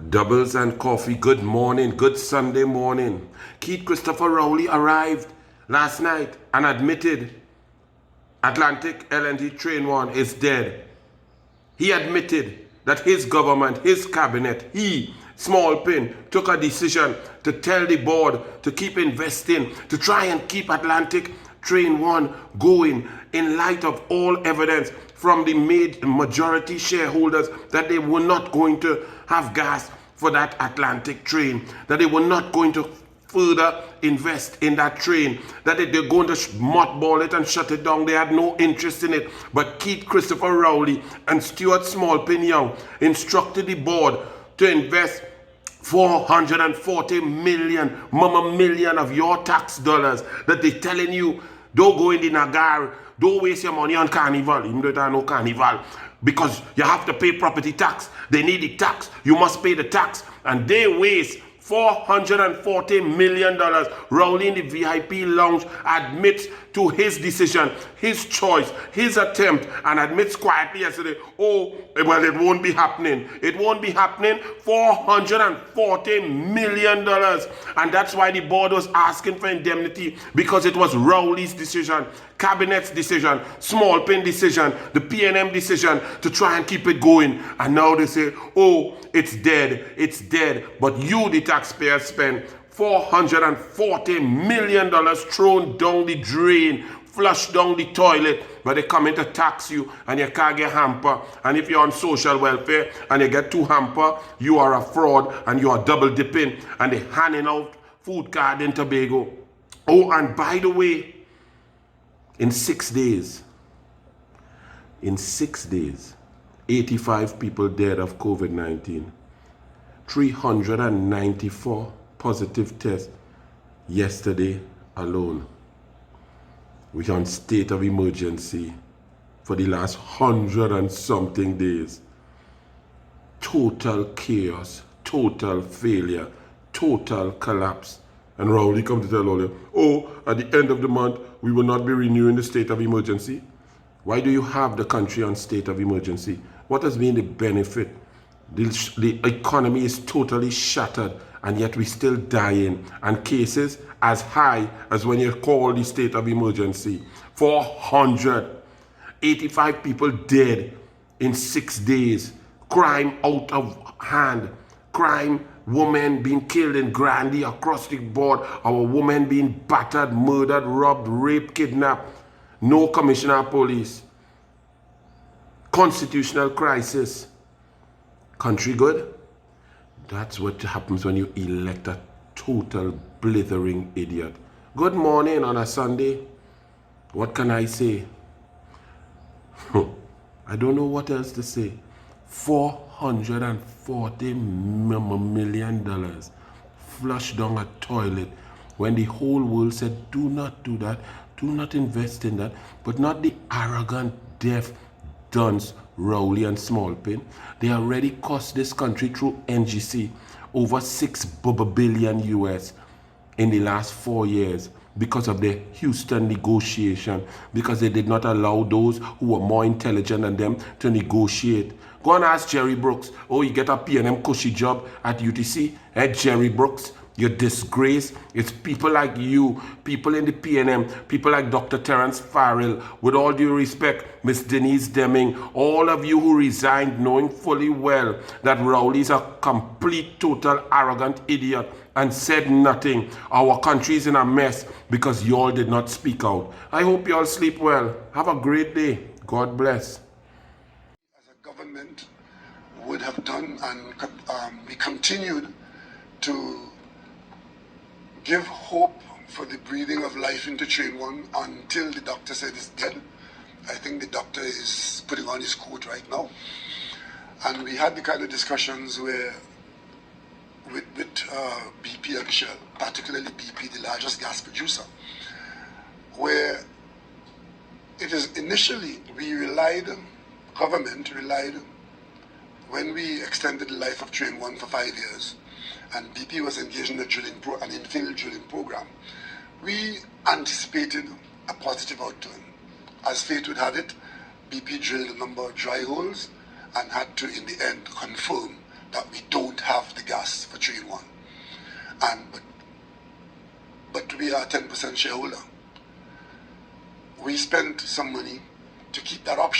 Doubles and coffee, good morning, good Sunday morning. Keith Christopher Rowley arrived last night and admitted Atlantic LNG Train 1 is dead. He admitted that his government, his cabinet, Small Pin, took a decision to tell the board to keep investing, to try and keep Atlantic Train 1 going in light of all evidence from the majority shareholders that they were not going to have gas for that Atlantic train, that they were not going to further invest in that train, that they're going to mothball it and shut it down. They had no interest in it. But Keith Christopher Rowley and Stuart Smallpin Young instructed the board to invest 440 million of your tax dollars that they're telling you, don't go in the Nagar, don't waste your money on Carnival, even though there no Carnival, because you have to pay property tax. They need the tax. You must pay the tax. And they waste $440 million. Rowley in the VIP lounge admits to his decision, his choice, his attempt, and admits quietly yesterday, oh, well, it won't be happening. It won't be happening. $440 million. And that's why the board was asking for indemnity, because it was Rowley's decision, Cabinet's decision, Smallpin decision, the PNM decision to try and keep it going. And now they say, oh, it's dead. It's dead. But you, the taxpayers, spend $440 million thrown down the drain, flushed down the toilet, but they come in to tax you and you can't get hamper. And if you're on social welfare and you get two hamper, you are a fraud and you are double dipping, and they're handing out food card in Tobago. Oh, and by the way, in 6 days, 85 people dead of COVID-19. 394 positive tests yesterday alone. We're on state of emergency for the last 100 and something days. Total chaos, total failure, total collapse. And Rowley come to tell all you, oh, at the end of the month, we will not be renewing the state of emergency. Why do you have the country on state of emergency? What has been the benefit? The economy is totally shattered, and yet we're still dying, and cases as high as when you call the state of emergency. 485 people dead in 6 days. Crime out of hand. Crime, women being killed in Grandy across the board. Our women being battered, murdered, robbed, raped, kidnapped. No commissioner of police. Constitutional crisis. Country good? That's what happens when you elect a total blithering idiot. Good morning on a Sunday. What can I say? I don't know what else to say. $440 million flushed down a toilet when the whole world said, do not do that, do not invest in that, but not the arrogant, deaf dunce Rowley and Smallpin. They already cost this country through NGC over $6 billion US in the last 4 years because of the Houston negotiation, because they did not allow those who were more intelligent than them to negotiate. Go and ask Jerry Brooks. Oh, you get a PNM cushy job at UTC? Jerry Brooks, you're disgrace. It's people like you, people in the PNM, people like Dr. Terence Farrell, with all due respect, Miss Denise Deming, all of you who resigned knowing fully well that Rowley's a complete, total, arrogant idiot and said nothing. Our country is in a mess because you all did not speak out. I hope you all sleep well. Have a great day. God bless. As a government would have done, and we continued to give hope for the breathing of life into Train 1 until the doctor said it's dead. I think the doctor is putting on his coat right now. And we had the kind of discussions where with BP and Shell, particularly BP, the largest gas producer, where it is initially government relied, when we extended the life of Train 1 for 5 years, and BP was engaged in an infill drilling program, we anticipated a positive outturn. As fate would have it, BP drilled a number of dry holes and had to, in the end, confirm that we don't have but we are a 10% shareholder. We spent some money to keep that option.